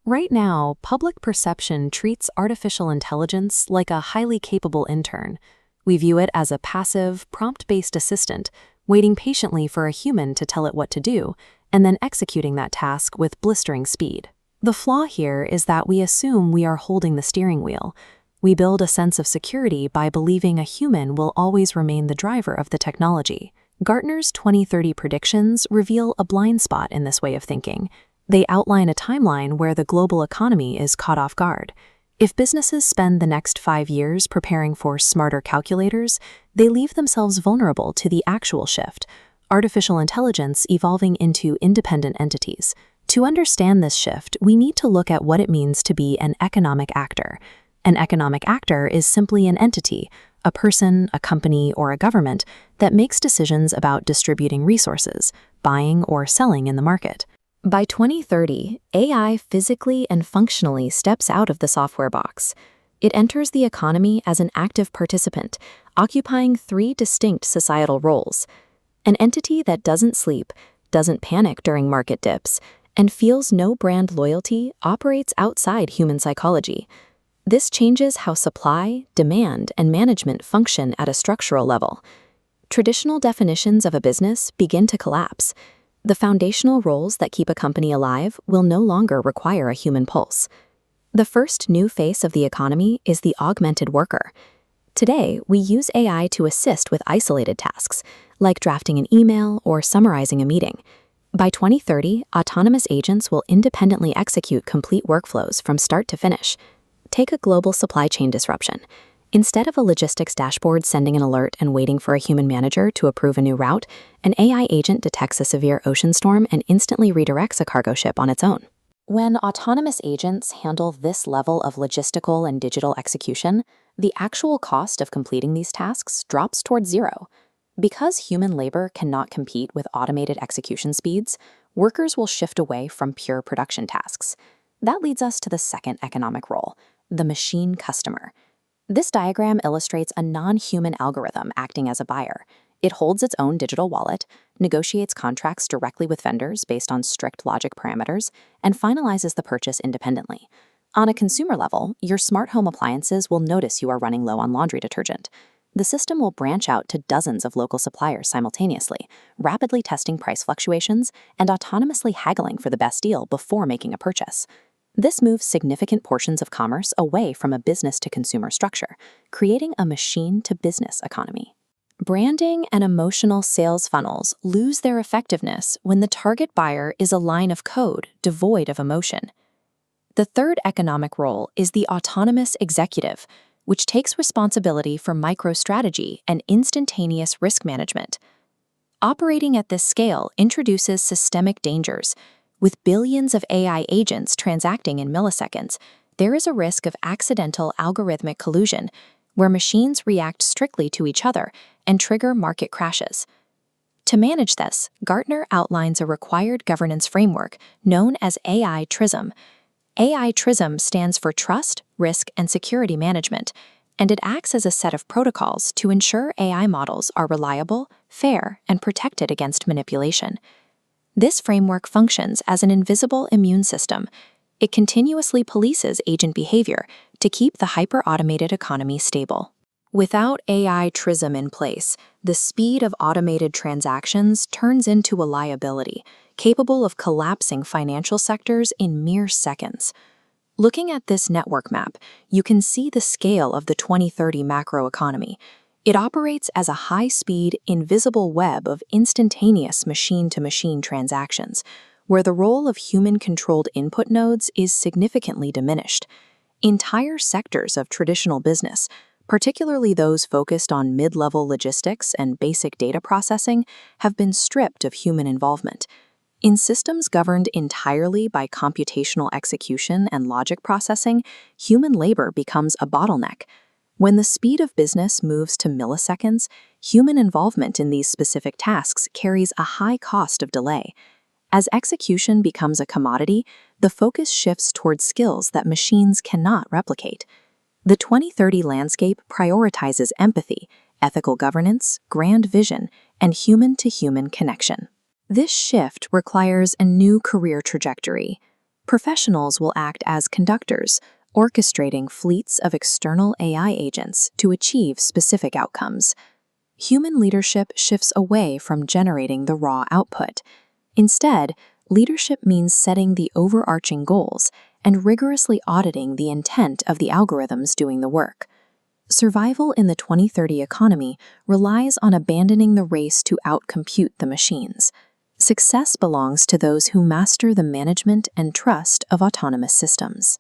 Right now, public perception treats artificial intelligence like a highly capable intern. We view it as a passive, prompt-based assistant, waiting patiently for a human to tell it what to do, and then executing that task with blistering speed. The flaw here is that we assume we are holding the steering wheel. We build a sense of security by believing a human will always remain the driver of the technology. Gartner's 2030 predictions reveal a blind spot in this way of thinking. They outline a timeline where the global economy is caught off guard. If businesses spend the next 5 years preparing for smarter calculators, they leave themselves vulnerable to the actual shift, artificial intelligence evolving into independent entities. To understand this shift, we need to look at what it means to be an economic actor. An economic actor is simply an entity, a person, a company, or a government that makes decisions about distributing resources, buying or selling in the market. By 2030, AI physically and functionally steps out of the software box. It enters the economy as an active participant, occupying 3 distinct societal roles. An entity that doesn't sleep, doesn't panic during market dips, and feels no brand loyalty operates outside human psychology. This changes how supply, demand, and management function at a structural level. Traditional definitions of a business begin to collapse. The foundational roles that keep a company alive will no longer require a human pulse. The first new face of the economy is the augmented worker. Today, we use AI to assist with isolated tasks, like drafting an email or summarizing a meeting. By 2030, autonomous agents will independently execute complete workflows from start to finish. Take a global supply chain disruption. Instead of a logistics dashboard sending an alert and waiting for a human manager to approve a new route, an AI agent detects a severe ocean storm and instantly redirects a cargo ship on its own. When autonomous agents handle this level of logistical and digital execution, the actual cost of completing these tasks drops towards zero. Because human labor cannot compete with automated execution speeds, workers will shift away from pure production tasks. That leads us to the second economic role, the machine customer. This diagram illustrates a non-human algorithm acting as a buyer. It holds its own digital wallet, negotiates contracts directly with vendors based on strict logic parameters, and finalizes the purchase independently. On a consumer level, your smart home appliances will notice you are running low on laundry detergent. The system will branch out to dozens of local suppliers simultaneously, rapidly testing price fluctuations and autonomously haggling for the best deal before making a purchase. This moves significant portions of commerce away from a business-to-consumer structure, creating a machine-to-business economy. Branding and emotional sales funnels lose their effectiveness when the target buyer is a line of code devoid of emotion. The third economic role is the autonomous executive, which takes responsibility for microstrategy and instantaneous risk management. Operating at this scale introduces systemic dangers. With billions of AI agents transacting in milliseconds, there is a risk of accidental algorithmic collusion, where machines react strictly to each other and trigger market crashes. To manage this, Gartner outlines a required governance framework known as AI TRISM. AI TRISM stands for Trust, Risk, and Security Management, and it acts as a set of protocols to ensure AI models are reliable, fair, and protected against manipulation. This framework functions as an invisible immune system. It continuously polices agent behavior to keep the hyper-automated economy stable. Without AI TRISM in place, the speed of automated transactions turns into a liability, capable of collapsing financial sectors in mere seconds. Looking at this network map, you can see the scale of the 2030 macroeconomy. It operates as a high-speed, invisible web of instantaneous machine-to-machine transactions, where the role of human-controlled input nodes is significantly diminished. Entire sectors of traditional business, particularly those focused on mid-level logistics and basic data processing, have been stripped of human involvement. In systems governed entirely by computational execution and logic processing, human labor becomes a bottleneck. When the speed of business moves to milliseconds, human involvement in these specific tasks carries a high cost of delay. As execution becomes a commodity, the focus shifts towards skills that machines cannot replicate. The 2030 landscape prioritizes empathy, ethical governance, grand vision, and human-to-human connection. This shift requires a new career trajectory. Professionals will act as conductors, orchestrating fleets of external AI agents to achieve specific outcomes. Human leadership shifts away from generating the raw output. Instead, leadership means setting the overarching goals and rigorously auditing the intent of the algorithms doing the work. Survival in the 2030 economy relies on abandoning the race to outcompute the machines. Success belongs to those who master the management and trust of autonomous systems.